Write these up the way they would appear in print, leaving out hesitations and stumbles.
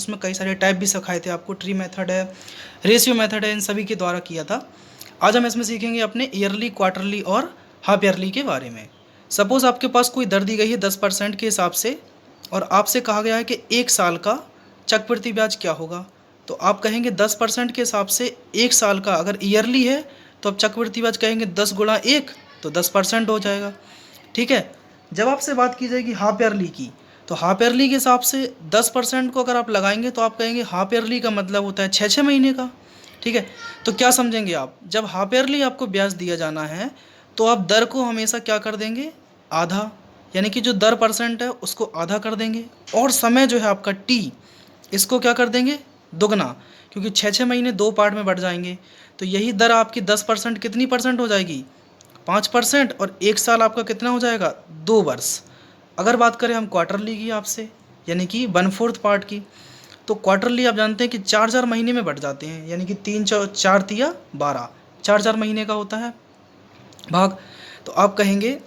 उसमें कई सारे टाइप भी सिखाए थे आपको, ट्री मेथड है, रेशियो मेथड है, इन सभी के द्वारा किया था। आज हम इसमें सीखेंगे अपने ईयरली, क्वार्टरली और हाफ ईयरली के बारे में। सपोज़ आपके पास कोई दर दी गई है 10% के हिसाब से और आपसे कहा गया है कि 1 साल का चक्रवृद्धि ब्याज क्या होगा। तो आप कहेंगे 10% के हिसाब से 1 साल का, अगर ईयरली है तो आप चक्रवृद्धि ब्याज कहेंगे 10 गुणा 1 तो 10% हो जाएगा। ठीक है। जब आपसे बात की जाएगी हाफ ईयरली की, तो हाफ ईयरली के हिसाब से 10% को अगर आप लगाएंगे तो आप कहेंगे हाफ ईयरली का मतलब होता है 6 महीने का। ठीक है। तो क्या समझेंगे आप, जब हाफ ईयरली आपको ब्याज दिया जाना है तो आप दर को हमेशा क्या कर देंगे, आधा, यानी कि जो दर परसेंट है उसको आधा कर देंगे, और समय जो है आपका टी, इसको क्या कर देंगे, दुगना, क्योंकि 6 महीने 2 पार्ट में बढ़ जाएंगे। तो यही दर आपकी 10% कितनी परसेंट हो जाएगी, 5%, और 1 साल आपका कितना हो जाएगा, 2 वर्ष। अगर बात करें हम क्वार्टरली की आपसे, यानी कि 1/4 पार्ट की, तो क्वार्टरली आप जानते हैं कि 4 महीने में बढ़ जाते हैं, यानी कि 3 4 तिया 12, 4 महीने का होता है भाग। तो आप कहेंगे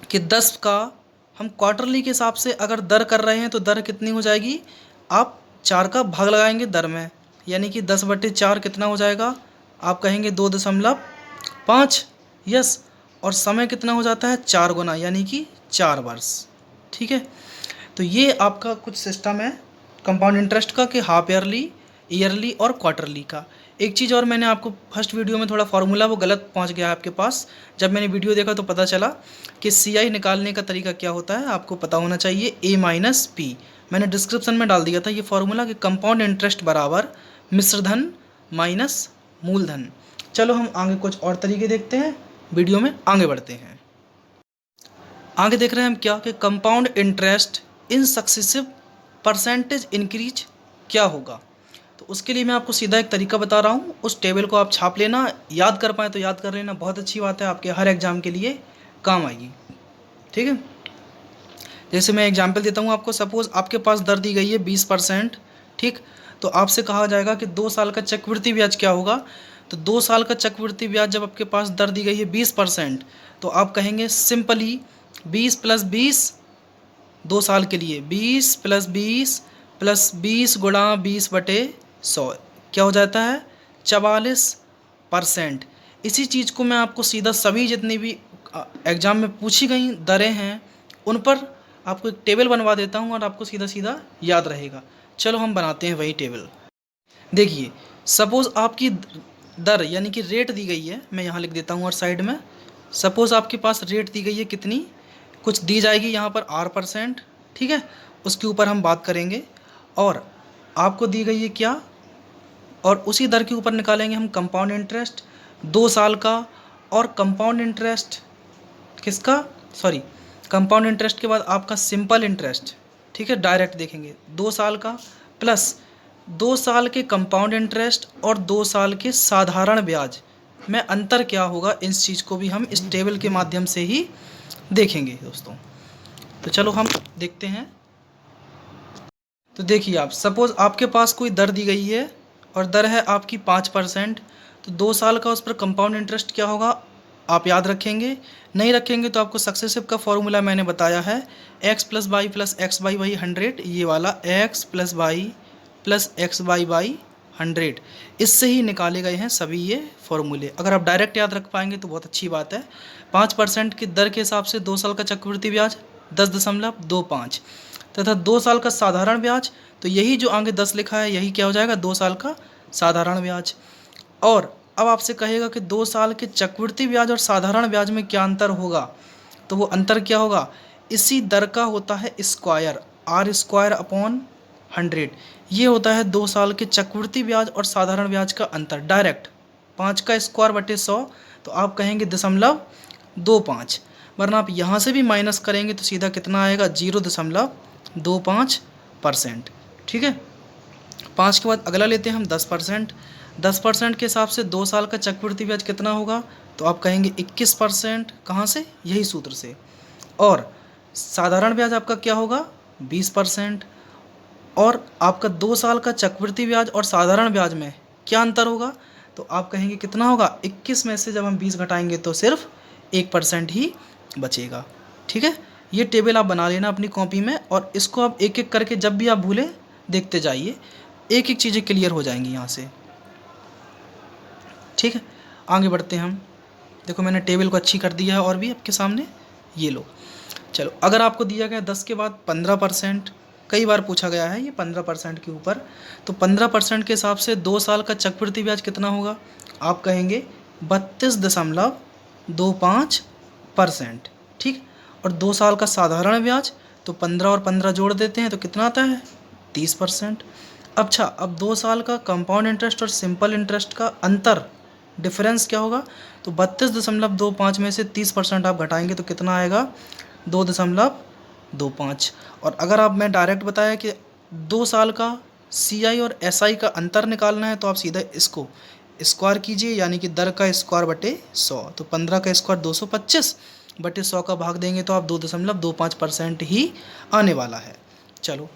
कि 10 का हम क्वार्टरली के हिसाब से अगर दर कर रहे हैं तो दर कितनी हो जाएगी, आप 4 का भाग लगाएंगे दर में, यानी कि 10/4 कितना हो जाएगा, आप कहेंगे 2.5। यस। और समय कितना हो जाता है, 4 गुना, यानी कि 4 वर्ष। ठीक है। तो ये आपका कुछ सिस्टम है कंपाउंड इंटरेस्ट का, कि हाफ ईयरली, ईयरली और क्वार्टरली का। एक चीज़ और, मैंने आपको फर्स्ट वीडियो में थोड़ा फार्मूला वो गलत पहुंच गया आपके पास। जब मैंने वीडियो देखा तो पता चला कि CI निकालने का तरीका क्या होता है, आपको पता होना चाहिए, A-P। मैंने डिस्क्रिप्शन में डाल दिया था ये फार्मूला, कि कंपाउंड इंटरेस्ट बराबर मिश्रधन माइनस मूलधन। चलो हम आगे कुछ और तरीके देखते हैं, वीडियो में आगे बढ़ते हैं। आगे देख रहे हैं हम क्या, कि compound interest in successive percentage increase क्या होगा। तो उसके लिए मैं आपको सीधा एक तरीका बता रहा हूँ, उस टेबल को आप छाप लेना, याद कर पाए तो याद कर लेना, बहुत अच्छी बात है, आपके हर एग्जाम के लिए काम आएगी। ठीक है। जैसे मैं एग्जाम्पल देता हूँ आपको, सपोज़ आपके पास दर दी गई है 20%। ठीक। तो आपसे कहा जाएगा कि 2 साल का चक्रवृद्धि ब्याज क्या होगा। तो 2 साल का चक्रवृद्धि ब्याज जब आपके पास दर दी गई है 20%, तो आप कहेंगे सिंपली 20 + 20, 2 साल के लिए 20 + 20 + 20 गुणा 20/100 क्या हो जाता है, 44%। इसी चीज़ को मैं आपको सीधा सभी जितनी भी एग्ज़ाम में पूछी गई दरें हैं उन पर आपको एक टेबल बनवा देता हूँ और आपको सीधा सीधा याद रहेगा। चलो हम बनाते हैं वही टेबल। देखिए, सपोज़ आपकी दर यानी कि रेट दी गई है, मैं यहाँ लिख देता हूँ और साइड में, सपोज़ आपके पास रेट दी गई है कितनी, कुछ दी जाएगी यहाँ पर R%। ठीक है। उसके ऊपर हम बात करेंगे, और आपको दी गई है क्या, और उसी दर के ऊपर निकालेंगे हम कंपाउंड इंटरेस्ट 2 साल का, और कंपाउंड इंटरेस्ट किसका, सॉरी, कंपाउंड इंटरेस्ट के बाद आपका सिंपल इंटरेस्ट। ठीक है, डायरेक्ट देखेंगे 2 साल का, प्लस 2 साल के कंपाउंड इंटरेस्ट और 2 साल के साधारण ब्याज में अंतर क्या होगा, इस चीज़ को भी हम इस टेबल के माध्यम से ही देखेंगे दोस्तों। तो चलो हम देखते हैं। तो देखिए आप, सपोज़ आपके पास कोई दर दी गई है और दर है आपकी 5%, तो 2 साल का उस पर कंपाउंड इंटरेस्ट क्या होगा आप याद रखेंगे, नहीं रखेंगे तो आपको सक्सेसिव का फॉर्मूला मैंने बताया है, x + y + x by 100, ये वाला x + y + x by 100, इससे ही निकाले गए हैं सभी ये फॉर्मूले। अगर आप डायरेक्ट याद रख पाएंगे तो बहुत अच्छी बात है। 5% की दर के हिसाब से 2 साल का चक्रवृद्धि ब्याज 10.25, तथा 2 साल का साधारण ब्याज, तो यही जो आगे 10 लिखा है यही क्या हो जाएगा, 2 साल का साधारण ब्याज। और अब आपसे कहेगा कि 2 साल के चक्रवृद्धि ब्याज और साधारण ब्याज में क्या अंतर होगा, तो वो अंतर क्या होगा, इसी दर का होता है स्क्वायर, R²/100। ये होता है 2 साल के चक्रवृद्धि ब्याज और साधारण ब्याज का अंतर, डायरेक्ट 5 का स्क्वायर बटे 100, तो आप कहेंगे 0.25, वरना आप यहाँ से भी माइनस करेंगे तो सीधा कितना आएगा, 0.25%। ठीक है। 5 के बाद अगला लेते हैं हम 10%। 10% के हिसाब से 2 साल का चक्रवृद्धि ब्याज कितना होगा, तो आप कहेंगे 21%, कहाँ से, यही सूत्र से। और साधारण ब्याज आपका क्या होगा, 20%। और आपका 2 साल का चक्रवृद्धि ब्याज और साधारण ब्याज में क्या अंतर होगा, तो आप कहेंगे कितना होगा, 21 में से जब हम 20 घटाएंगे तो सिर्फ 1% ही बचेगा। ठीक है। ये टेबल आप बना लेना अपनी कॉपी में, और इसको आप एक एक करके जब भी आप भूलें देखते जाइए, एक एक चीज़ें क्लियर हो जाएंगी यहाँ से। ठीक है, आगे बढ़ते हैं हम। देखो मैंने टेबल को अच्छी कर दिया है और भी आपके सामने, ये लो। चलो, अगर आपको दिया गया 10 के बाद 15%, कई बार पूछा गया है ये 15% के ऊपर, तो 15% के हिसाब से 2 साल का चक्रवृद्धि ब्याज कितना होगा? आप कहेंगे 32.25%। ठीक, और 2 साल का साधारण ब्याज, तो 15 और 15 जोड़ देते हैं तो कितना आता है? 30%। अच्छा, अब 2 साल का कंपाउंड इंटरेस्ट और सिंपल इंटरेस्ट का अंतर, डिफरेंस क्या होगा? तो 32.25 में से 30% आप घटाएंगे तो कितना आएगा? 2.25। और अगर आप, मैं डायरेक्ट बताया कि 2 साल का CI और SI का अंतर निकालना है, तो आप सीधा इसको स्क्वायर कीजिए, यानी कि दर का स्क्वायर बटे 100। तो 15 का स्क्वायर 225 बटे 100 का भाग देंगे तो आप 2.25% ही आने वाला है। चलो,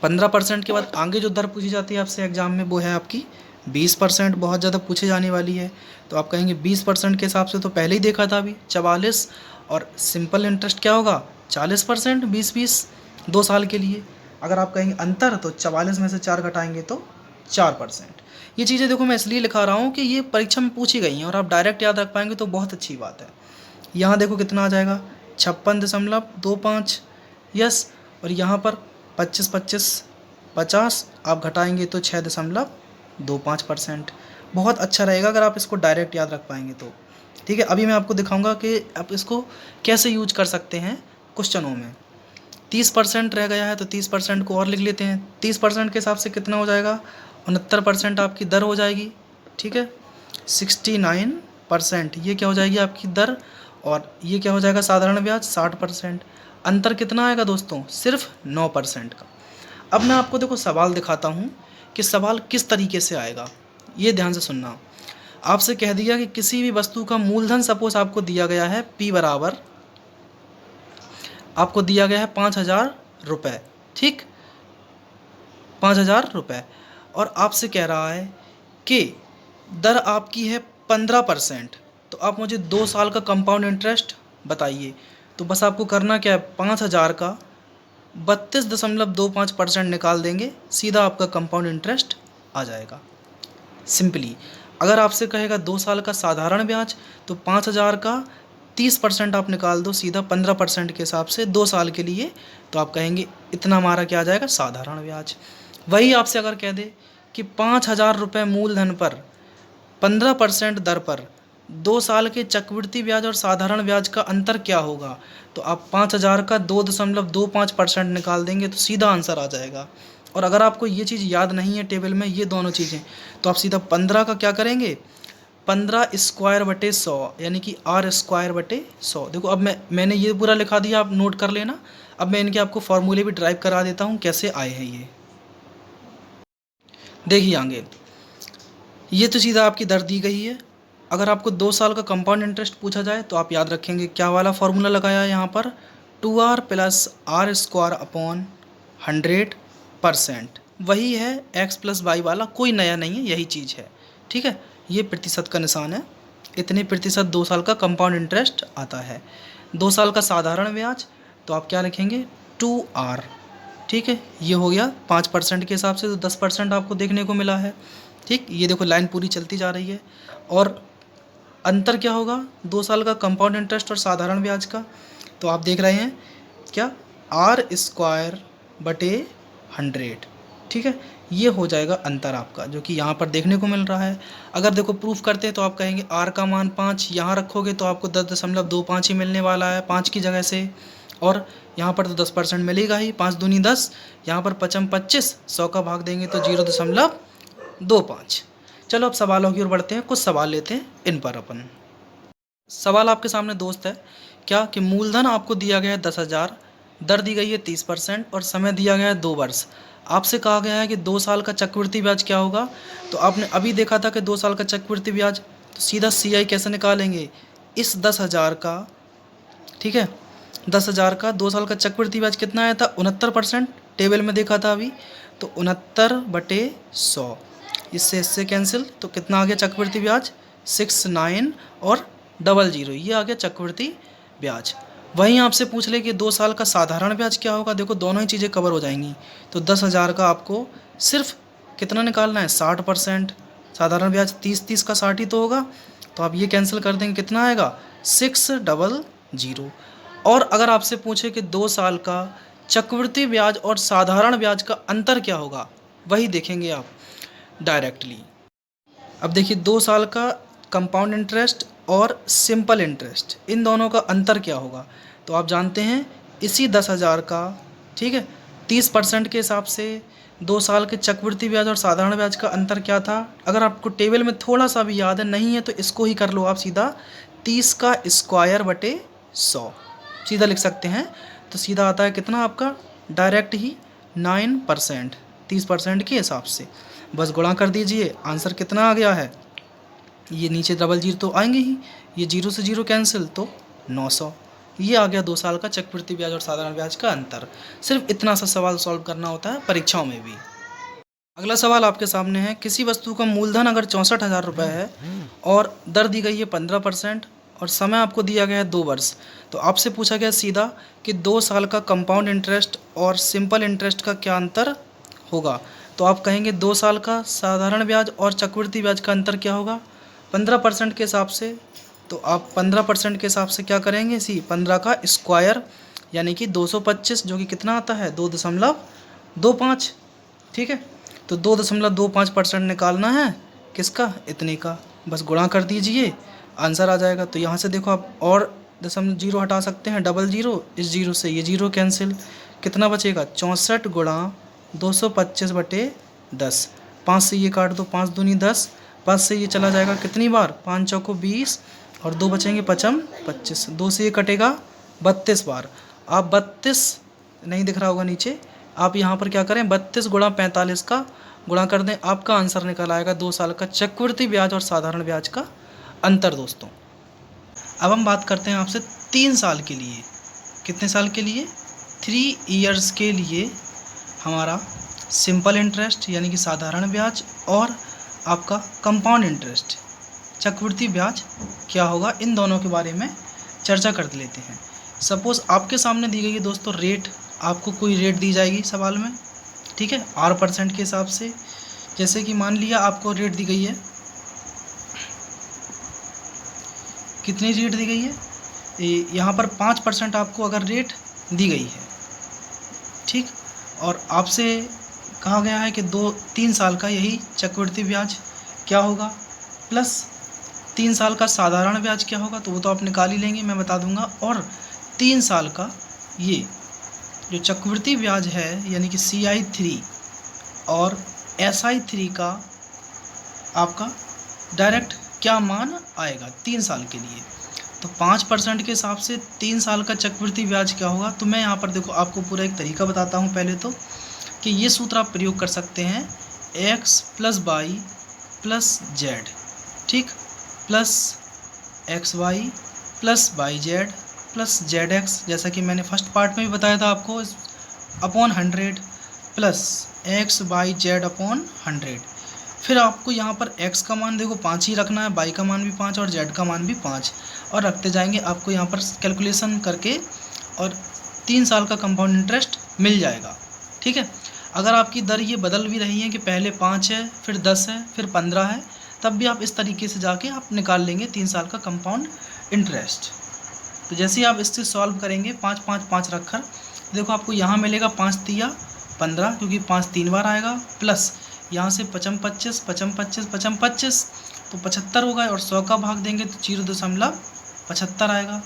15% के बाद आगे जो दर पूछी जाती है आपसे एग्जाम में, वो है आपकी 20%। बहुत ज़्यादा पूछे जाने वाली है, तो आप कहेंगे 20% के हिसाब से तो पहले ही देखा था अभी 44, और सिंपल इंटरेस्ट क्या होगा? 40%, 20-20 2 साल के लिए। अगर आप कहेंगे अंतर, तो 44 में से 4 घटाएंगे तो 4%। ये चीज़ें देखो मैं इसलिए लिखा रहा हूँ कि ये परीक्षा में पूछी गई हैं और आप डायरेक्ट याद रख पाएंगे तो बहुत अच्छी बात है। यहाँ देखो कितना आ जाएगा? 56.25। यस, और यहाँ पर 25, 25, 50 आप घटाएंगे तो 6.25%। बहुत अच्छा रहेगा अगर आप इसको डायरेक्ट याद रख पाएंगे तो। ठीक है, अभी मैं आपको दिखाऊंगा कि आप इसको कैसे यूज कर सकते हैं क्वेश्चनों में। 30% रह गया है तो 30% को और लिख लेते हैं। 30% के हिसाब से कितना हो जाएगा? 69% आपकी दर हो जाएगी। ठीक है, 69%, ये क्या हो जाएगी आपकी दर, और ये क्या हो जाएगा? साधारण ब्याज 60%। अंतर कितना आएगा दोस्तों? सिर्फ 9% का। अब मैं आपको देखो सवाल दिखाता हूँ कि सवाल किस तरीके से आएगा, ये ध्यान से सुनना। आपसे कह दिया कि किसी भी वस्तु का मूलधन, सपोज आपको दिया गया है P बराबर, आपको दिया गया है 5,000 रुपये। ठीक, 5,000 रुपये, और आपसे कह रहा है कि दर आपकी है 15%। तो आप मुझे 2 साल का कंपाउंड इंटरेस्ट बताइए। तो बस आपको करना क्या है? 5,000 का 32.25% निकाल देंगे, सीधा आपका कंपाउंड इंटरेस्ट आ जाएगा सिंपली। अगर आपसे कहेगा 2 साल का साधारण ब्याज, तो 5,000 का 30% आप निकाल दो सीधा 15% के हिसाब से 2 साल के लिए, तो आप कहेंगे इतना हमारा क्या आ जाएगा? साधारण ब्याज। वही आपसे अगर कह दे कि 5,000 रुपये मूलधन पर 15% दर पर 2 साल के चक्रवृद्धि ब्याज और साधारण ब्याज का अंतर क्या होगा, तो आप 5,000 का 2.25% निकाल देंगे तो सीधा आंसर आ जाएगा। और अगर आपको ये चीज़ याद नहीं है टेबल में, ये दोनों चीज़ें, तो आप सीधा 15 का क्या करेंगे? 15 स्क्वायर बटे 100, यानी कि R स्क्वायर बटे 100। देखो अब मैंने ये पूरा लिखा दिया, आप नोट कर लेना। अब मैं इनके आपको फॉर्मूले भी ड्राइव करा देता हूँ कैसे आए हैं ये। देखिए आगे, ये तो सीधा आपकी दर दी गई है। अगर आपको 2 साल का कंपाउंड इंटरेस्ट पूछा जाए तो आप याद रखेंगे क्या वाला फॉर्मूला लगाया है यहाँ पर? 2R + R square upon 100%। वही है x + y वाला, कोई नया नहीं है, यही चीज़ है। ठीक है, ये प्रतिशत का निशान है, इतने प्रतिशत 2 साल का कंपाउंड इंटरेस्ट आता है। 2 साल का साधारण ब्याज, तो आप क्या लिखेंगे? 2R। ठीक है, ये हो गया 5% के हिसाब से, तो 10% आपको देखने को मिला है। ठीक, ये देखो लाइन पूरी चलती जा रही है। और अंतर क्या होगा 2 साल का कंपाउंड इंटरेस्ट और साधारण ब्याज का? तो आप देख रहे हैं क्या? R स्क्वायर बटे 100। ठीक है, ये हो जाएगा अंतर आपका, जो कि यहाँ पर देखने को मिल रहा है। अगर देखो प्रूफ करते हैं तो आप कहेंगे R का मान 5, यहाँ रखोगे तो आपको 10.25 ही मिलने वाला है 5 की जगह से, और यहाँ पर तो 10% मिलेगा ही, 5 दूनी 10, यहाँ पर 5 25, 100 का भाग देंगे तो 0.25। चलो अब सवालों की ओर बढ़ते हैं, कुछ सवाल लेते हैं इन पर अपन। सवाल आपके सामने दोस्त है क्या कि मूलधन आपको दिया गया है 10,000, दर दी गई है 30% और समय दिया गया है 2 वर्ष। आपसे कहा गया है कि 2 साल का चक्रवृद्धि ब्याज क्या होगा। तो आपने अभी देखा था कि 2 साल का चक्रवृद्धि ब्याज, तो सीधा CI कैसे निकालेंगे? इस 10,000 का, ठीक है, 10,000 का 2 साल का चक्रवृद्धि ब्याज कितना आया था? 69%, टेबल में देखा था अभी, तो 69/100, इससे कैंसिल, तो कितना आ गया चक्रवृद्धि ब्याज? 69 और 00, ये आ गया चक्रवृद्धि ब्याज। वहीं आपसे पूछ ले कि 2 साल का साधारण ब्याज क्या होगा, देखो दोनों ही चीज़ें कवर हो जाएंगी। तो 10,000 का आपको सिर्फ कितना निकालना है, 60%। साधारण ब्याज 30 का 60 ही तो होगा, तो आप ये कैंसिल कर देंगे, कितना आएगा 600। और अगर आपसे पूछे कि 2 साल का चक्रवृद्धि ब्याज और साधारण ब्याज का अंतर क्या होगा, वही देखेंगे आप डायरेक्टली। अब देखिए 2 साल का कंपाउंड इंटरेस्ट और सिंपल इंटरेस्ट, इन दोनों का अंतर क्या होगा, तो आप जानते हैं इसी 10,000 का, ठीक है, 30% के हिसाब से 2 साल के चक्रवृद्धि ब्याज और साधारण ब्याज का अंतर क्या था। अगर आपको टेबल में थोड़ा सा भी याद है, नहीं है तो इसको ही कर लो आप सीधा, 30 का स्क्वायर बटे 100 सीधा लिख सकते हैं। तो सीधा आता है कितना आपका, डायरेक्ट ही 9%, 30% के हिसाब से बस गुणा कर दीजिए, आंसर कितना आ गया है, ये नीचे डबल जीरो तो आएंगे ही, ये जीरो से जीरो कैंसिल तो 900। ये आ गया 2 साल का चक्रवृद्धि ब्याज और साधारण ब्याज का अंतर। सिर्फ इतना सा सवाल सॉल्व करना होता है परीक्षाओं में भी। अगला सवाल आपके सामने है, किसी वस्तु का मूलधन अगर 64,000 रुपये है और दर दी गई है 15% और समय आपको दिया गया है 2 वर्ष, तो आपसे पूछा गया सीधा कि 2 साल का कंपाउंड इंटरेस्ट और सिंपल इंटरेस्ट का क्या अंतर होगा। तो आप कहेंगे 2 साल का साधारण ब्याज और चक्रवृद्धि ब्याज का अंतर क्या होगा, 15% के हिसाब से। तो आप 15% के हिसाब से क्या करेंगे, 15 का स्क्वायर यानी कि 225, जो कि कितना आता है 2.25, ठीक है। तो 2.25% निकालना है किसका, इतने का, बस गुणा कर दीजिए, आंसर आ जाएगा। तो यहाँ से देखो आप और दशमलव जीरो हटा सकते हैं, डबल जीरो, इस जीरो से ये जीरो कैंसिल, कितना बचेगा 64 गुणा 225 बटे 10, 5 से ये काट दो, 5 दूनी 10, 5 से ये चला जाएगा कितनी बार, 5 चौको 20 और 2 बचेंगे 25, 2 से ये कटेगा 32 बार। आप 32 नहीं दिख रहा होगा नीचे, आप यहाँ पर क्या करें 32 गुणा 45 का गुणा कर दें, आपका आंसर निकल आएगा 2 साल का चक्रवृद्धि ब्याज और साधारण ब्याज का अंतर दोस्तों। अब हम बात करते हैं आपसे 3 साल के लिए, कितने साल के लिए, 3 इयर्स के लिए हमारा सिंपल इंटरेस्ट यानी कि साधारण ब्याज और आपका कंपाउंड इंटरेस्ट चक्रवृद्धि ब्याज क्या होगा, इन दोनों के बारे में चर्चा कर लेते हैं। सपोज़ आपके सामने दी गई है दोस्तों रेट, आपको कोई रेट दी जाएगी सवाल में, ठीक है, R% के हिसाब से। जैसे कि मान लिया आपको रेट दी गई है, कितनी रेट दी गई है, यहाँ पर 5% आपको अगर रेट दी गई है, ठीक, और आपसे कहा गया है कि 2-3 साल का यही चक्रवृद्धि ब्याज क्या होगा प्लस 3 साल का साधारण ब्याज क्या होगा, तो वो तो आप निकाल ही लेंगे, मैं बता दूंगा। और 3 साल का ये जो चक्रवृद्धि ब्याज है यानी कि CI3 और SI3 का आपका डायरेक्ट क्या मान आएगा 3 साल के लिए। तो 5% के हिसाब से 3 साल का चक्रवृद्धि ब्याज क्या होगा, तो मैं यहाँ पर देखो आपको पूरा एक तरीका बताता हूँ पहले तो, कि ये सूत्र आप प्रयोग कर सकते हैं x + y + z, ठीक, प्लस xy + yz + zx, जैसा कि मैंने फर्स्ट पार्ट में भी बताया था आपको, upon 100 plus x y z upon 100। फिर आपको यहाँ पर x का मान देखो 5 ही रखना है, y का मान भी 5 और z का मान भी 5, और रखते जाएंगे, आपको यहाँ पर कैलकुलेशन करके और 3 साल का कंपाउंड इंटरेस्ट मिल जाएगा, ठीक है। अगर आपकी दर ये बदल भी रही है कि पहले 5 है फिर 10 है फिर 15 है, तब भी आप इस तरीके से जाके आप निकाल लेंगे 3 साल का कंपाउंड इंटरेस्ट। तो जैसे ही आप इससे सॉल्व करेंगे 5 5 5 रखकर, देखो आपको यहाँ मिलेगा 5 तिया 15, क्योंकि 5 3 बार आएगा, प्लस यहाँ से 55 25 55 25 55 25 तो 75 होगा, और 100 का भाग देंगे तो 0.75 आएगा,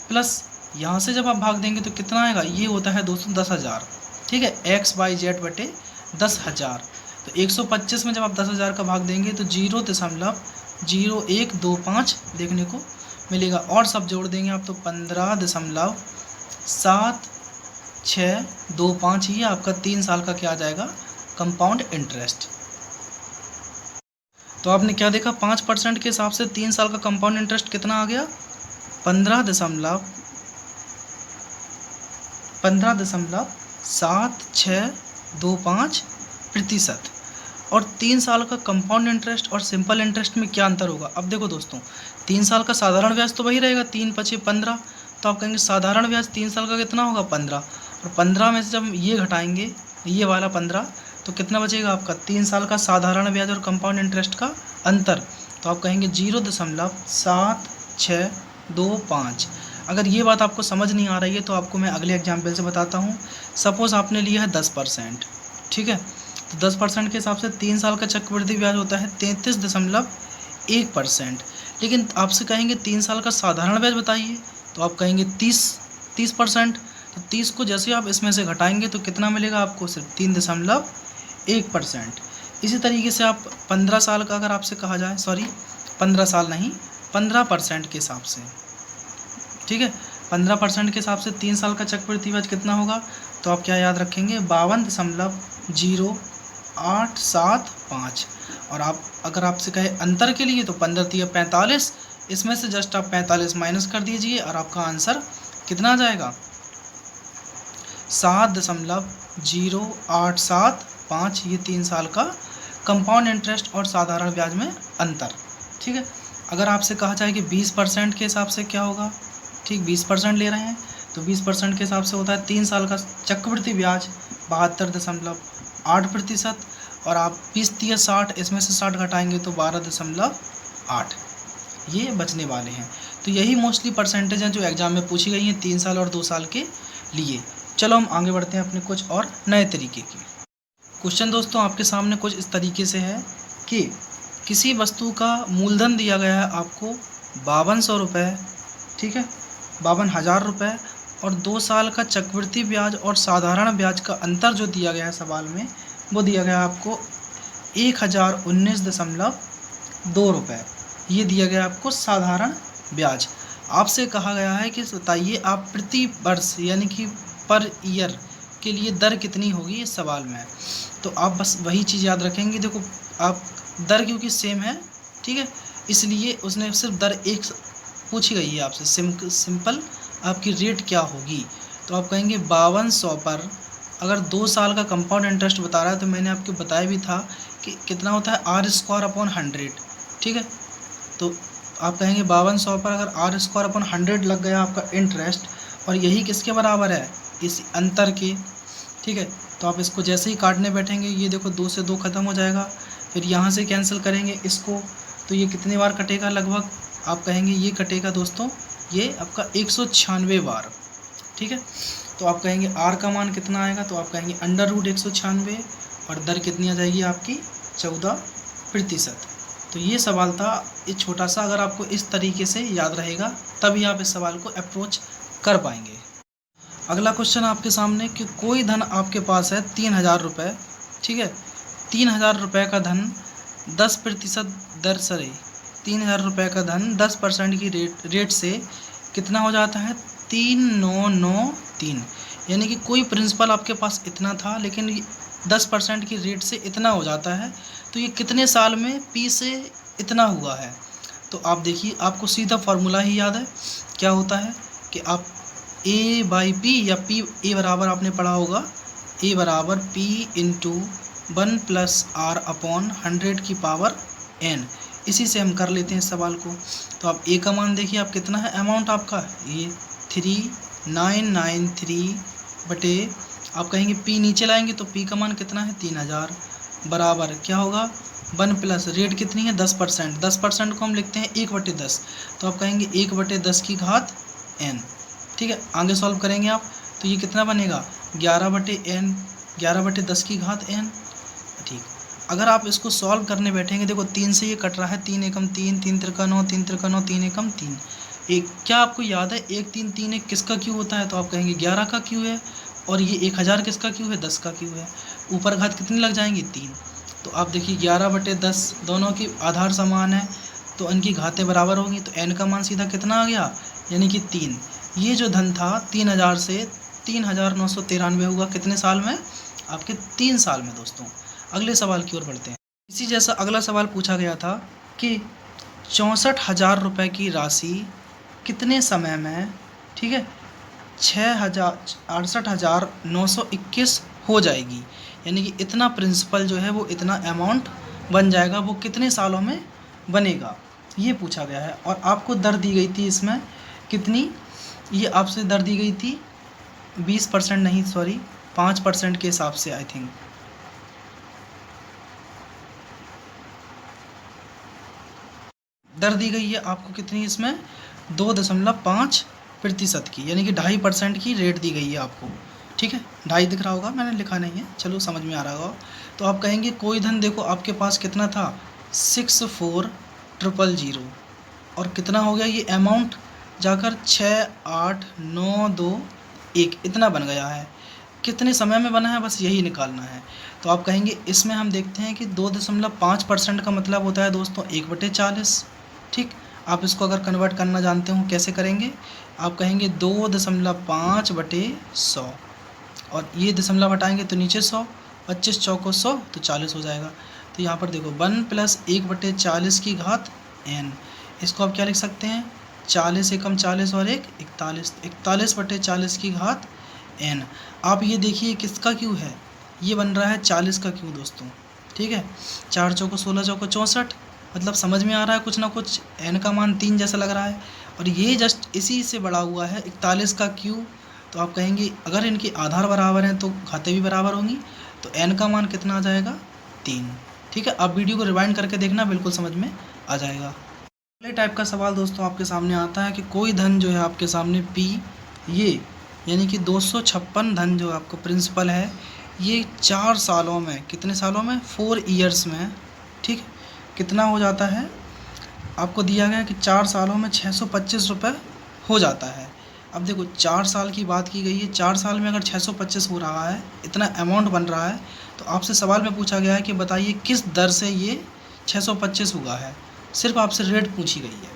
प्लस यहाँ से जब आप भाग देंगे तो कितना आएगा, ये होता है दोस्तों 10,000, ठीक है, x y z बटे 10,000। तो 125 में जब आप 10,000 का भाग देंगे तो 0.0125 देखने को मिलेगा, और सब जोड़ देंगे आप तो 15.7625, ये आपका 3 साल का क्या आ जाएगा, कंपाउंड इंटरेस्ट। तो आपने क्या देखा, 5% के हिसाब से 3 साल का कंपाउंड इंटरेस्ट कितना आ गया, 15.7625%। और 3 साल का कंपाउंड इंटरेस्ट और सिंपल इंटरेस्ट में क्या अंतर होगा। अब देखो दोस्तों, 3 साल का साधारण ब्याज तो वही रहेगा, 3 × 5 = 15, तो आप कहेंगे साधारण ब्याज 3 साल का कितना होगा 15, और 15 में से जब ये घटाएंगे ये वाला 15 तो कितना बचेगा आपका 3 साल का साधारण ब्याज और कंपाउंड इंटरेस्ट का अंतर। तो आप कहेंगे 0.7625। अगर ये बात आपको समझ नहीं आ रही है तो आपको मैं अगले एग्जाम्पल से बताता हूँ। सपोज़ आपने लिया है 10%, ठीक है, तो 10% के हिसाब से 3 साल का चक्रवृद्धि ब्याज होता है 33.1%। लेकिन आपसे कहेंगे 3 साल का साधारण ब्याज बताइए, तो आप कहेंगे 30%। तो 30 को जैसे आप इसमें से घटाएंगे तो कितना मिलेगा आपको, सिर्फ 3.1%। इसी तरीके से आप 15 साल का अगर आपसे कहा जाए, सॉरी 15 साल नहीं, 15% के हिसाब से, ठीक है, 15% के हिसाब से 3 साल का चक्रवृद्धि ब्याज कितना होगा, तो आप क्या याद रखेंगे 52.0875। और आप अगर आपसे कहे अंतर के लिए तो 15 × 45, इसमें से जस्ट आप 45 माइनस कर दीजिए और आपका आंसर कितना आ जाएगा 7.0875। ये 3 साल का कंपाउंड इंटरेस्ट और साधारण ब्याज में अंतर, ठीक है। अगर आपसे कहा जाए कि 20% के हिसाब से क्या होगा, ठीक 20% ले रहे हैं तो 20% के हिसाब से होता है 3 साल का चक्रवृद्धि ब्याज 72.8%, और आप 20×30=60, इसमें से 60 घटाएंगे तो 12.8 ये बचने वाले हैं। तो यही मोस्टली परसेंटेज हैं जो एग्ज़ाम में पूछी गई हैं 3 साल और 2 साल के लिए। चलो हम आगे बढ़ते हैं अपने कुछ और नए तरीके के क्वेश्चन। दोस्तों आपके सामने कुछ इस तरीके से है कि किसी वस्तु का मूलधन दिया गया है आपको 5200 रुपये, ठीक है, 52,000 रुपये, और 2 साल का चक्रवृद्धि ब्याज और साधारण ब्याज का अंतर जो दिया गया है सवाल में, वो दिया गया आपको 1019.2 रुपये। ये दिया गया आपको साधारण ब्याज। आपसे कहा गया है कि बताइए आप प्रति वर्ष यानी कि पर ईयर के लिए दर कितनी होगी इस सवाल में। तो आप बस वही चीज़ याद रखेंगे, देखो आप दर क्योंकि सेम है, ठीक है, इसलिए उसने सिर्फ दर एक पूछी गई है आपसे, सिंपल आपकी रेट क्या होगी। तो आप कहेंगे 5200 पर अगर 2 साल का कंपाउंड इंटरेस्ट बता रहा है तो मैंने आपको बताया भी था कि कितना होता है r²/100, ठीक है। तो आप कहेंगे 5200 पर अगर r²/100 लग गया आपका इंटरेस्ट, और यही किसके बराबर है, इस अंतर के, ठीक है। तो आप इसको जैसे ही काटने बैठेंगे ये देखो 2 से 2 ख़त्म हो जाएगा, फिर यहाँ से कैंसिल करेंगे इसको, तो ये कितनी बार कटेगा, लगभग आप कहेंगे ये कटेगा दोस्तों ये आपका 196 बार, ठीक है। तो आप कहेंगे r का मान कितना आएगा, तो आप कहेंगे √196, और दर कितनी आ जाएगी आपकी 14%। तो ये सवाल था, ये छोटा सा, अगर आपको इस तरीके से याद रहेगा तभी आप इस सवाल को अप्रोच कर पाएंगे। अगला क्वेश्चन आपके सामने कि कोई धन आपके पास है 3000 रुपये, ठीक है, 3000 रुपये का धन 10% दर से, 3000 रुपये का धन 10% की रेट से कितना हो जाता है 3993, यानी कि कोई प्रिंसिपल आपके पास इतना था लेकिन 10% की रेट से इतना हो जाता है, तो ये कितने साल में P से इतना हुआ है। तो आप देखिए आपको सीधा फार्मूला ही याद है, क्या होता है कि आप A/P या P A बराबर आपने पढ़ा होगा, A बराबर P × 1 + R/100⁴ इसी से हम कर लेते हैं इस सवाल को। तो आप A का मान देखिए आप कितना है, अमाउंट आपका ये 3993 बटे, आप कहेंगे P नीचे लाएंगे तो P का मान कितना है 3000 बराबर क्या होगा 1 प्लस रेट कितनी है 10%, 10% को हम लिखते हैं 1/10, तो आप कहेंगे 1/10 की घात n, ठीक है। आगे सॉल्व करेंगे आप तो ये कितना बनेगा 11/n, 11/10 की घात n, ठीक। अगर आप इसको सॉल्व करने बैठेंगे, देखो 3 से ये कट रहा है, 3 एकम 3, 3 त्रिका 9, 3 त्रिका 9, 3 एकम 3, एक क्या आपको याद है 1 3 3 1 किसका क्यू होता है, तो आप कहेंगे 11 का क्यू है, और ये 1000 किसका क्यू है 10 का क्यू है, ऊपर घात कितनी लग जाएंगी 3। तो आप देखिए 11/10 दोनों की आधार समान है तो इनकी घातें बराबर होंगी, तो n का मान सीधा कितना आ गया यानी कि 3। ये जो धन था 3000 से 3993 हुआ कितने साल में, आपके 3 साल में। दोस्तों अगले सवाल की ओर बढ़ते हैं। इसी जैसा अगला सवाल पूछा गया था कि 64,000 रुपये की राशि कितने समय में, ठीक है, 68,921 हो जाएगी, यानी कि इतना प्रिंसिपल जो है वो इतना अमाउंट बन जाएगा, वो कितने सालों में बनेगा ये पूछा गया है। और आपको दर दी गई थी इसमें कितनी ये आपसे दर दी गई थी 20% नहीं, सॉरी 5% के हिसाब से आई थिंक। दर दी गई है आपको कितनी इसमें 2.5% की, यानी कि 2.5% की रेट दी गई है आपको। ठीक है, 2.5 दिख रहा होगा, मैंने लिखा नहीं है, चलो समझ में आ रहा होगा। तो आप कहेंगे कोई धन, देखो आपके पास कितना था 64,000 और कितना हो गया ये अमाउंट जाकर 68,921 इतना बन गया है। कितने समय में बना है बस यही निकालना है। तो आप कहेंगे इसमें हम देखते हैं कि 2.5% का मतलब होता है दोस्तों 1/40। ठीक, आप इसको अगर कन्वर्ट करना जानते हो कैसे करेंगे, आप कहेंगे 2.5/100 और ये दशमलव हटाएंगे तो नीचे 100, 25 चौको 100 तो 40 हो जाएगा। तो यहाँ पर देखो 1 + 1/40 की घात n, इसको आप क्या लिख सकते हैं 40 एकम 40 और 1 41, 41/40 की घात n। आप ये देखिए किसका क्यू है, ये बन रहा है 40 का क्यू दोस्तों। ठीक है, 4 चौको 16 चौको 64, मतलब समझ में आ रहा है कुछ ना कुछ, n का मान 3 जैसा लग रहा है और ये जस्ट इसी से बड़ा हुआ है 41 का क्यू। तो आप कहेंगे अगर इनके आधार बराबर हैं तो घातें भी बराबर होंगी, तो n का मान कितना आ जाएगा 3। ठीक है, आप वीडियो को रिवाइंड करके देखना, बिल्कुल समझ में आ जाएगा। अगले टाइप का सवाल दोस्तों आपके सामने आता है कि कोई धन जो है आपके सामने P, ये यानी कि 256 धन जो आपको प्रिंसिपल है, ये 4 सालों में, कितने सालों में 4 ईयर्स में, ठीक है, कितना हो जाता है आपको दिया गया है कि 4 सालों में 625 रुपये हो जाता है। अब देखो 4 साल की बात की गई है, 4 साल में अगर 625 हो रहा है, इतना अमाउंट बन रहा है, तो आपसे सवाल में पूछा गया है कि बताइए किस दर से ये 625 हुआ है, सिर्फ आपसे रेट पूछी गई है।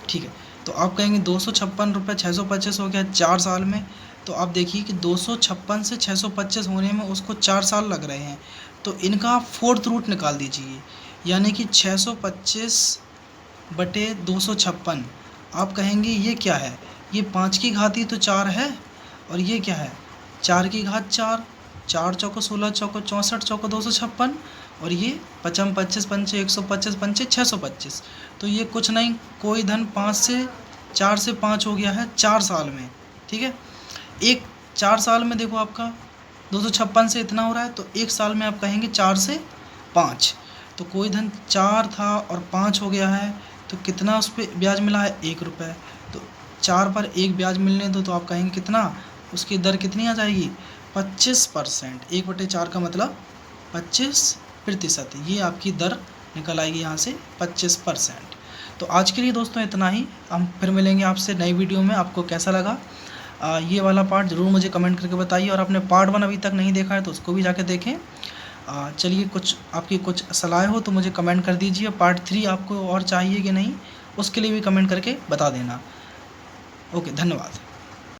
ठीक है, तो आप कहेंगे 256 रुपये 625 हो गया 4 साल में, तो आप देखिए कि 256 से 625 होने में उसको 4 साल लग रहे हैं, तो इनका 4th रूट निकाल दीजिए, यानी कि 625/256। आप कहेंगे ये क्या है, ये 5 की घात ही तो 4 है, और ये क्या है 4 की घात 4, 4 चौको 16 चौको 64 चौको 256, और ये 55 25 पंचे 125 पंचे 625। तो ये कुछ नहीं, कोई धन 4 से 5 हो गया है 4 साल में। ठीक है, एक 4 साल में देखो आपका 256 से इतना हो रहा है, तो 1 साल में आप कहेंगे 4 से 5, तो कोई धन 4 था और 5 हो गया है, तो कितना उस पर ब्याज मिला है 1 रुपये, तो 4 पर 1 ब्याज मिलने दो, तो आप कहेंगे कितना, उसकी दर कितनी आ जाएगी 25%। 1/4 का मतलब 25%, ये आपकी दर निकल आएगी यहाँ से 25%। तो आज के लिए दोस्तों इतना ही, हम फिर मिलेंगे आपसे नई वीडियो में। आपको कैसा लगा ये वाला पार्ट ज़रूर मुझे कमेंट करके बताइए, और आपने पार्ट 1 अभी तक नहीं देखा है तो उसको भी जाके देखें। चलिए, कुछ आपकी कुछ सलाह हो तो मुझे कमेंट कर दीजिए, पार्ट 3 आपको और चाहिए कि नहीं, उसके लिए भी कमेंट करके बता देना। ओके, धन्यवाद।